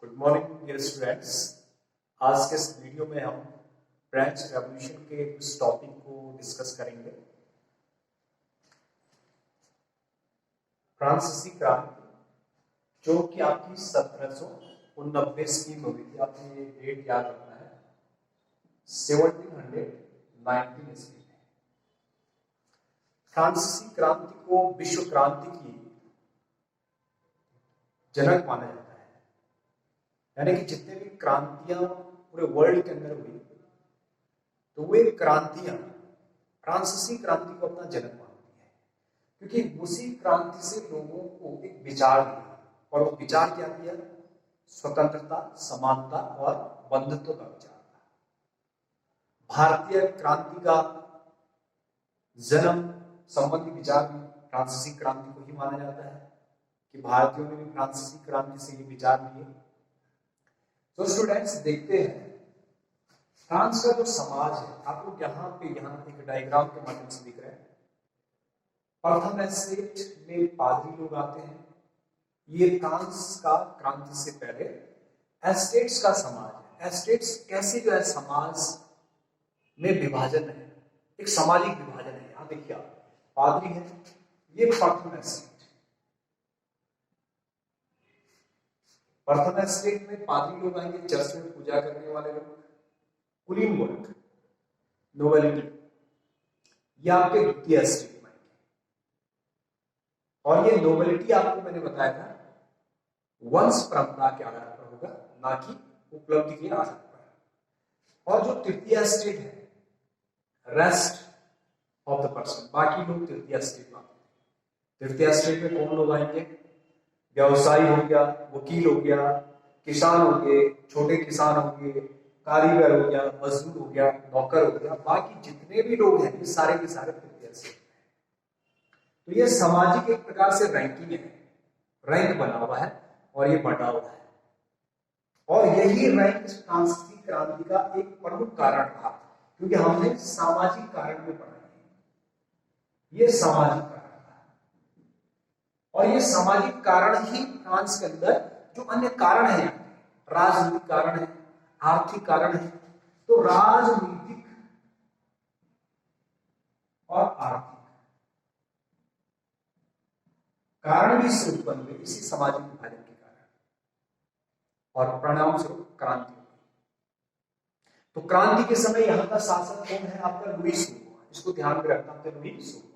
Good morning dear students. आज के इस वीडियो में हम फ्रेंच रेवोल्यूशन के कुछ टॉपिक को डिस्कस करेंगे। फ्रांसीसी क्रांति जो कि आपकी 1789 स्कीम हुई थी, आपने ये डेट याद रखना है, 1719 ईस्वी में। फ्रांसीसी क्रांति को विश्व क्रांति की जनक माना जाता है। यानी कि जितने भी क्रांतियां पूरे वर्ल्ड के अंदर हुई तो वे क्रांतियां फ्रांसीसी क्रांति को अपना जनक मानती है, क्योंकि उसी क्रांति से लोगों को एक विचार दिया। और वो विचार क्या दिया? स्वतंत्रता, समानता और बंधुत्व का विचार था। भारतीय क्रांति का जन्म संबंधी विचार भी फ्रांसीसी क्रांति को ही माना जाता है कि भारतीयों ने भी फ्रांसीसी क्रांति से ये विचार लिए। तो स्टूडेंट्स देखते हैं फ्रांस का जो समाज है, आप लोग यहाँ एक डायग्राम के माध्यम से दिख रहे हैं। प्रथम एस्टेट में पादरी लोग आते हैं। ये फ्रांस का क्रांति से पहले एस्टेट्स का समाज है। एस्टेट्स कैसे जो है समाज में विभाजन है, एक सामाजिक विभाजन है। यहाँ देखिए आप, पादरी है, ये प्रथम एस्टेट। प्रथम एस्टेट में पादरी लोग आएंगे, चर्च में पूजा करने वाले लोग, कुलीन वर्ग, नोबेलिटी। ये आपके द्वितीय एस्टेट में आएंगे। और ये नोबेलिटी आपको मैंने बताया था वंश परंपरा के आधार पर होगा, ना कि उपलब्धि के आधार पर। और जो तृतीय एस्टेट है, रेस्ट ऑफ द पर्सन, बाकी लोग तृतीय एस्टेट में आते हैं। तृतीय एस्टेट में कौन लोग आएंगे? व्यवसायी हो गया, वकील हो गया, किसान हो गए, छोटे किसान हो गए, कारीगर हो गया, मजदूर हो गया, नौकर हो गया, बाकी जितने भी लोग हैं ये सारे के सारे तृतीय एस्टेट हैं। तो ये सामाजिक एक प्रकार से रैंकिंग है, रैंक बना हुआ है और ये बटा हुआ है। और यही रैंक फ्रांसीसी क्रांति का एक प्रमुख कारण रहा, क्योंकि हमने सामाजिक कारण में पढ़ा है। ये सामाजिक कारण, और ये सामाजिक कारण ही फ्रांस के अंदर जो अन्य कारण है, राजनीतिक कारण है, आर्थिक कारण है। तो राजनीतिक और आर्थिक कारण भी इससे उत्पन्न हुए, इसी सामाजिक विभाजन के कारण, और परिणाम स्वरूप क्रांति हुई। तो क्रांति के समय यहां का शासक कौन है? आपका लुई सोलहवां। इसको ध्यान में रखना, आपका लुई सोलहवां।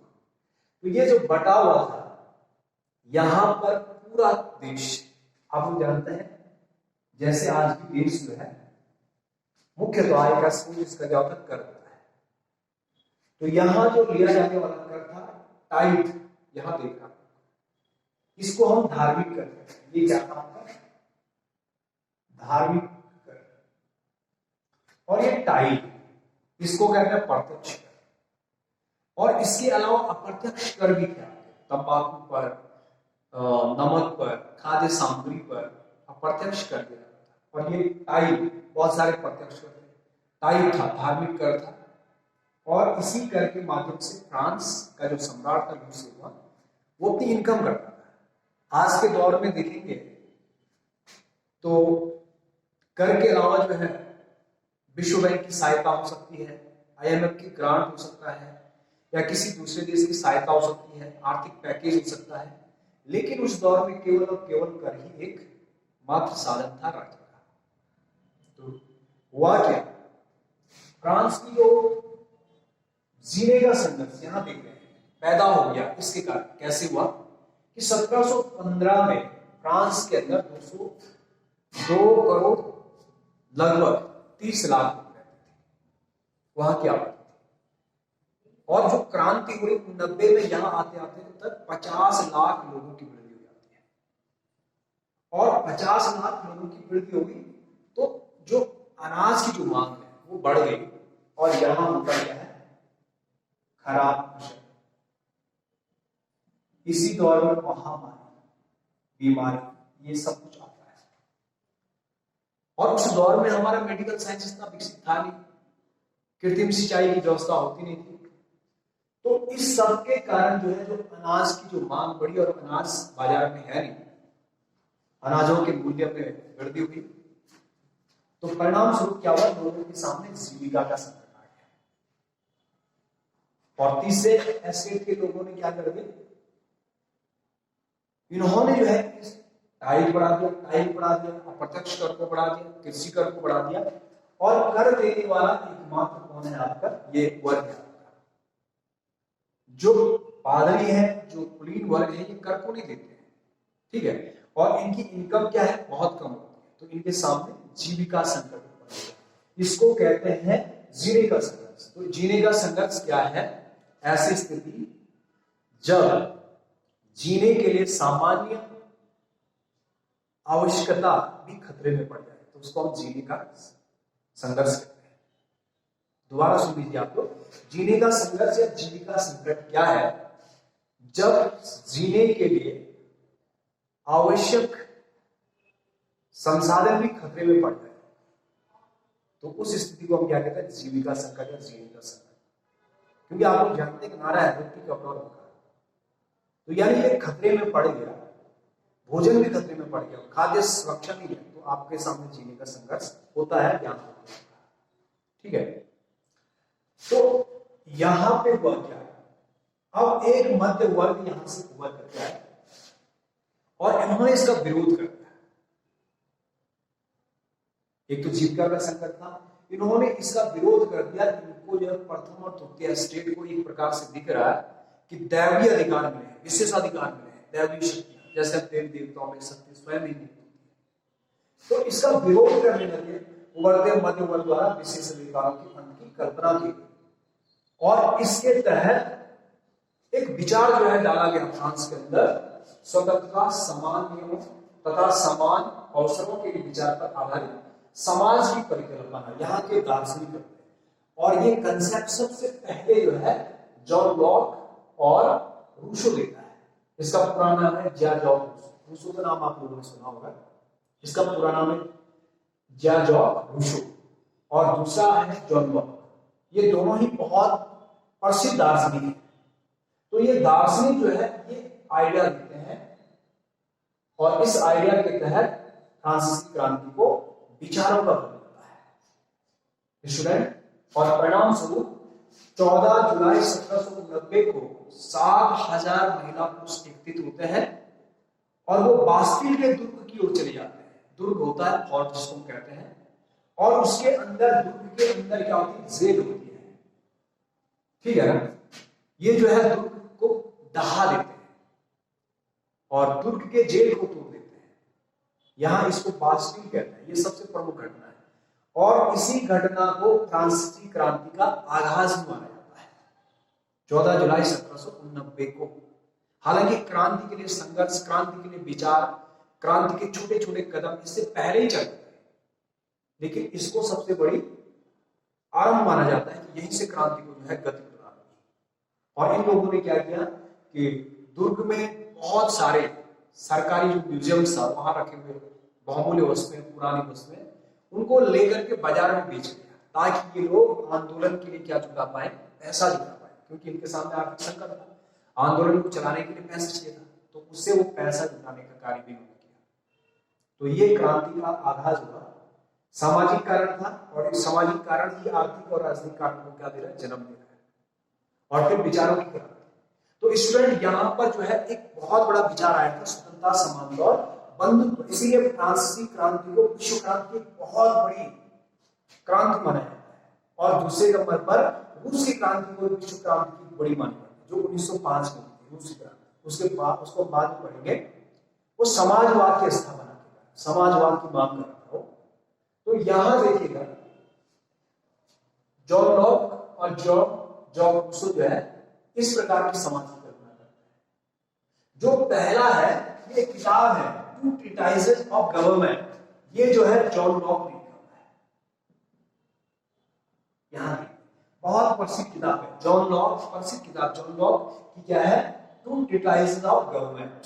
तो ये जो बटा हुआ था, यहां पर पूरा देश, आप लोग जानते हैं जैसे आज भी देश जो है मुख्य तो आय का स्रोत इसका क्या होता है? कर होता है। तो यहां जो लिया जाने वाला कर था टाइट, यहां देखा, इसको हम धार्मिक कर कहते हैं। ये क्या था आपका? धार्मिक कर। और ये टाइट, इसको कहते हैं प्रत्यक्ष कर। और इसके अलावा अप्रत्यक्ष कर भी क्या? तंबाकू पर, नमक पर, खाद्य सामग्री पर अप्रत्यक्ष कर दिया था। और ये टाइप, बहुत सारे प्रत्यक्ष कर थे, टाइप था, धार्मिक कर था। और इसी कर के माध्यम से फ्रांस का जो सम्राट था लुई सोलहवां, वो अपनी इनकम करता था। आज के दौर में देखेंगे तो कर के अलावा जो है विश्व बैंक की सहायता हो सकती है, IMF की ग्रांट हो सकता है, या किसी दूसरे देश की सहायता हो सकती है, आर्थिक पैकेज हो सकता है। लेकिन उस दौर में केवल और केवल कर ही एक मात्र साधन था राज्य का। तो हुआ क्या? फ्रांस की जो जीने का संघर्ष यहां देख रहे हैं पैदा हो गया। इसके कारण कैसे हुआ कि 1715 में फ्रांस के अंदर 2 करोड़ लगभग 30 लाख लोग रहते थे। वहां क्या होता? और जो क्रांति हुई 90 में, यहां आते आते तक 50 लाख लोगों की वृद्धि हो जाती है। और 50 लाख लोगों की वृद्धि होगी तो जो अनाज की जो मांग है वो बढ़ गई। और यहां होता क्या है? खराब भोजन। इसी दौर में महामारी, बीमारी, ये सब कुछ आता है। और उस दौर में हमारा मेडिकल साइंस इतना विकसित था नहीं, कृत्रिम सिंचाई की व्यवस्था होती नहीं थी। तो इस सब के कारण जो है, जो अनाज की जो मांग बढ़ी, और अनाज बाजार में है नहीं, अनाजों के मूल्य में वृद्धि हुई। तो परिणाम स्वरूप क्या हुआ, लोगों के सामने जीविका का संकट आ गया। और तीसरे एस्टेट के लोगों ने क्या कर दिया, इन्होंने जो है टाइल बढ़ा दिया, अप्रत्यक्ष कर को बढ़ा दिया, कृषि कर को बढ़ा दिया, और कर देने वाला एकमात्र कौन है आपका, ये वर्ग है आपका। जो पादरी है, जो कुलीन वर्ग है, ये कर को नहीं देते हैं, ठीक है, और इनकी इनकम क्या है, बहुत कम होती है, तो इनके सामने जीविका संकट पड़ेगा। इसको कहते हैं जीने का संघर्ष। तो जीने का संघर्ष क्या है, ऐसी स्थिति जब जीने के लिए सामान्य आवश्यकता भी खतरे में पड़ जाए, तो उसको हम जीने का संघर्ष कहते हैं। दोबारा सुन लीजिए आप लोग, जीने का संघर्ष या जीविका संकट क्या है, जब जीने के लिए आवश्यक संसाधन भी खतरे में पड़ जाए, तो उस स्थिति को हम क्या कहते हैं, जीविका संकट या जीने का संकट। क्योंकि आप लोग जानते हैं कि नारा है रोटी कपड़ा और मकान, तो यानी ये खतरे में पड़ गया, भोजन भी खतरे में पड़ गया, खाद्य सुरक्षा नहीं है, तो आपके सामने जीने का संघर्ष होता है, ज्ञान होता है, ठीक है। तो यहां पे हुआ क्या है, अब एक मध्य वर्ग यहां से उभर करता है और इन्होंने इसका विरोध कर दिया। एक तो जीविका का संकट था, इन्होंने इसका विरोध कर दिया। इनको जो प्रथम और तृतीय स्टेट को एक प्रकार से दिख रहा है कि दैवीय अधिकार मिले हैं, विशेषाधिकार मिले हैं, दैवीय शक्तियां, जैसे देवी देवताओं में शक्ति स्वयं ही नहीं होती, तो इसका विरोध करने लगे उभरते मध्य वर्ग द्वारा विशेष अधिकारों की अंत की कल्पना की गई। और इसके तहत एक विचार जो है डाला गया फ्रांस के अंदर, स्वतंत्रता, समान नियमों तथा समान अवसरों के विचार पर आधारित समाज की परिकल्पना यहाँ के दार्शनिक करते हैं। और ये कंसेप्ट सबसे पहले जो है जॉन लॉक और रूसो देता है। इसका पूरा नाम है ज्या-जॉक रूसो। रूसो का नाम आप लोगों ने सुना होगा, इसका पूरा नाम है ज्या-जॉक रूसो, और दूसरा है जॉन लॉक। ये दोनों ही बहुत प्रसिद्ध दार्शनिक हैं। तो ये दार्शनिक जो है ये आइडिया देते हैं, और इस आइडिया के तहत फ्रांसीसी क्रांति को विचारों का बदल होता है स्टूडेंट। और परिणाम स्वरूप 14 जुलाई 1790 को 7,000 महिला पुरुष एकत्रित होते हैं और वो बास्टिल के दुर्ग की ओर चले जाते हैं। दुर्ग होता है फोर्ट जिसको हम कहते हैं, और उसके अंदर दुर्ग के अंदर क्या होती है, जेल होती है, ठीक है ना। ये जो है दुर्ग को ढहा देते हैं और दुर्ग के जेल को तोड़ देते हैं। यहां इसको बास्टिल कहते हैं। ये सबसे प्रमुख घटना है, और इसी घटना को फ्रांसीसी क्रांति का आगाज भी माना जाता है 14 जुलाई 1790 को। हालांकि क्रांति के लिए संघर्ष, क्रांति के लिए विचार, क्रांति के छोटे छोटे कदम इससे पहले ही चलते थे, लेकिन इसको सबसे बड़ी आरंभ माना जाता है कि यहीं से क्रांति को जो है गति प्रदान हुई। और इन लोगों ने क्या किया कि दुर्ग में बहुत सारे सरकारी जो म्यूजियम्स था वहां रखे हुए बहुमूल्य वस्तुएं, पुरानी वस्तुएं, उनको लेकर के बाजार में बेच दिया, ताकि ये लोग आंदोलन के लिए क्या जुटा पाए, पैसा जुटा पाए, क्योंकि इनके सामने आर्थिक संकट था, आंदोलन को चलाने के लिए पैसा चाहिए था, तो उससे वो पैसा जुटाने का कार्य भी उन्होंने किया। तो ये क्रांति का आगाज हुआ, सामाजिक कारण था, और इस सामाजिक कारण ही आर्थिक और राजनीतिक कारण को क्या दे रहा है, जन्म दे रहा है, और फिर विचारों की क्रांति। तो स्टूडेंट यहाँ पर जो है एक बहुत बड़ा विचार आया था, स्वतंत्रता, समानता और बंधुत्व। इसीलिए फ्रांसीसी क्रांति को विश्व क्रांति की बहुत बड़ी क्रांति माना जाता है, और दूसरे नंबर पर रूस की क्रांति को विश्व क्रांति की बड़ी मानी जाती है, जो 1905 में हुई रूस की क्रांति। उसके बाद उसको बाद में पढ़ेंगे, वो समाजवाद की स्थापना की, समाजवाद की मांग कर रहा हो। तो यहां देखिएगा जॉन लॉक और जॉन रूसो जो है इस प्रकार की समाज की कल्पना करते हैं। जो पहला है, ये किताब है टू ट्रीटाइजेस ऑफ गवर्नमेंट, ये जो है जॉन लॉक ने लिखा है। यहां बहुत प्रसिद्ध किताब है जॉन लॉक, प्रसिद्ध किताब जॉन लॉक की क्या है, टू ट्रीटाइजेस ऑफ गवर्नमेंट।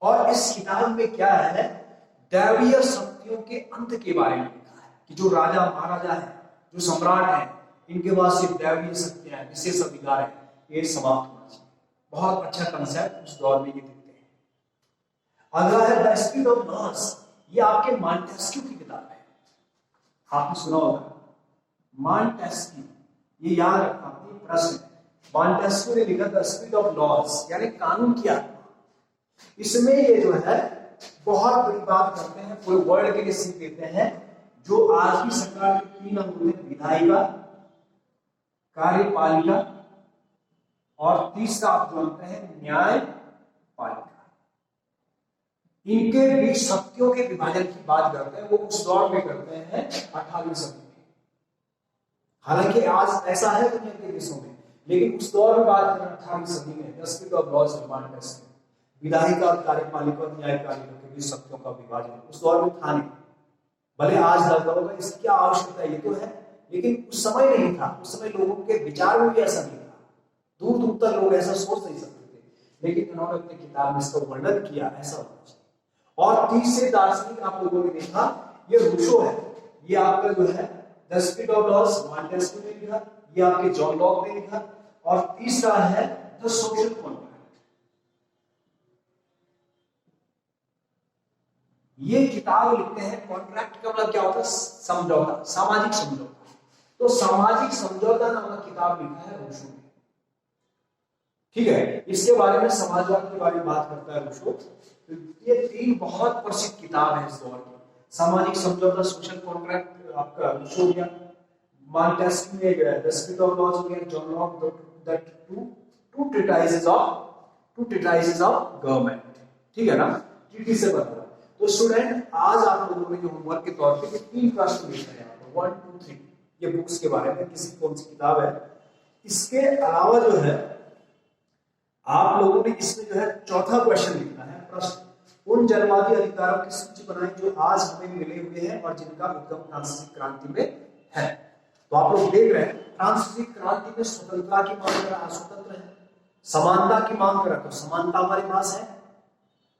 और इस किताब में क्या है, दैवीय शक्तियों के अंत के बारे में लिखा है कि जो राजा महाराजा है, जो सम्राट है, इनके पास सिर्फ दैवीय शक्तियां हैं, विशेष अधिकार है, ये समाप्त होना चाहिए। बहुत अच्छा कंसेप्ट उस दौर में ये दिखते हैं। अगला है द स्पीड ऑफ लॉस, ये आपके मॉन्टेस्क्यू की किताब है, आपने सुना होगा मॉन्टेस्क्यू, ये याद रखना आपने प्रश्न है। मॉन्टेस्क्यू ने लिखा द स्पीड ऑफ लॉस यानी कानून की आत्मा। इसमें ये जो है बहुत बड़ी बात करते हैं, पूरे वर्ल्ड के लिए सीख देते हैं। जो आज की सरकार के 3 अंग होते हैं, विधायिका, कार्यपालिका और तीसरा आप जानते हैं न्यायपालिका, इनके बीच शक्तियों के विभाजन की बात करते हैं। वो उस दौर में करते हैं 18वीं सदी में। हालांकि आज ऐसा है दुनिया के देशों में, लेकिन उस दौर में बात करें 18वीं सदी में, the spirit of loss Montesquieu, विधायिका और कार्यपालिका और न्यायपालिका के बीच शक्तियों का विभाजन उस दौर में था नहीं। भले आज लगता होगा इसकी क्या आवश्यकता, ये तो है, लेकिन उस समय नहीं था। उस समय लोगों के विचार में भी ऐसा नहीं था, दूर दूर तक लोग ऐसा सोच नहीं सकते थे, लेकिन उन्होंने अपनी किताब में इसका वर्णन किया, ऐसा होना चाहिए। और तीसरे दार्शनिक आप लोगों ने देखा, ये रूसो है, ये आपका जो है the spirit of loss Montesquieu ने लिखा, ये आपके जॉन लॉक ने लिखा। और तीसरा है द सोशल कॉन्ट्रैक्ट, ये किताब लिखते हैं। कॉन्ट्रैक्ट का मतलब क्या होता है, समझौता, सामाजिक समझौता। तो सामाजिक समझौता नामक किताब लिखा है रूसो ने, ठीक है। इसके बारे में समाजवाद के बारे में बात करता है रूसो। तो ये 3 बहुत प्रसिद्ध किताब है इस दौर की, सामाजिक समझौता, सोशल कॉन्ट्रैक्ट आपका रूसो लिया, मॉन्टेस्क्यू ने द स्पीड ऑफ लॉस लिया, John Locke the two treatises of government, ठीक है ना, ट्रीटी से बना। तो स्टूडेंट आज आप लोगों ने जो होमवर्क के तौर पे 3 प्रश्न लिखे हैं, 1 2 3, ये बुक्स के बारे में किसी कौन सी किताब है। इसके अलावा जो है आप लोगों ने इसमें जो है चौथा क्वेश्चन लिखना है, प्रश्न उन जनवादी अधिकारों की सूची बनाएं जो आज हमें मिले हुए हैं और जिनका उद्गम फ्रांसीसी क्रांति में है। तो आप लोग देख रहे हैं फ्रांसीसी क्रांति में स्वतंत्रता की मांग करा, अस्वतंत्र है, समानता की मांग करा तो समानता हमारे पास है,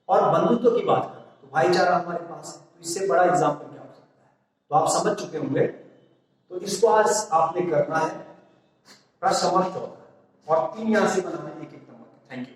और बंधुत्व की बात करें तो भाईचारा हमारे पास है। तो इससे बड़ा एग्जाम्पल क्या हो सकता है, तो आप समझ चुके होंगे। तो इसको आज आपने करना है प्रश्न नंबर 14 और 3 यहां से बनाना है, एक नंबर। Thank you.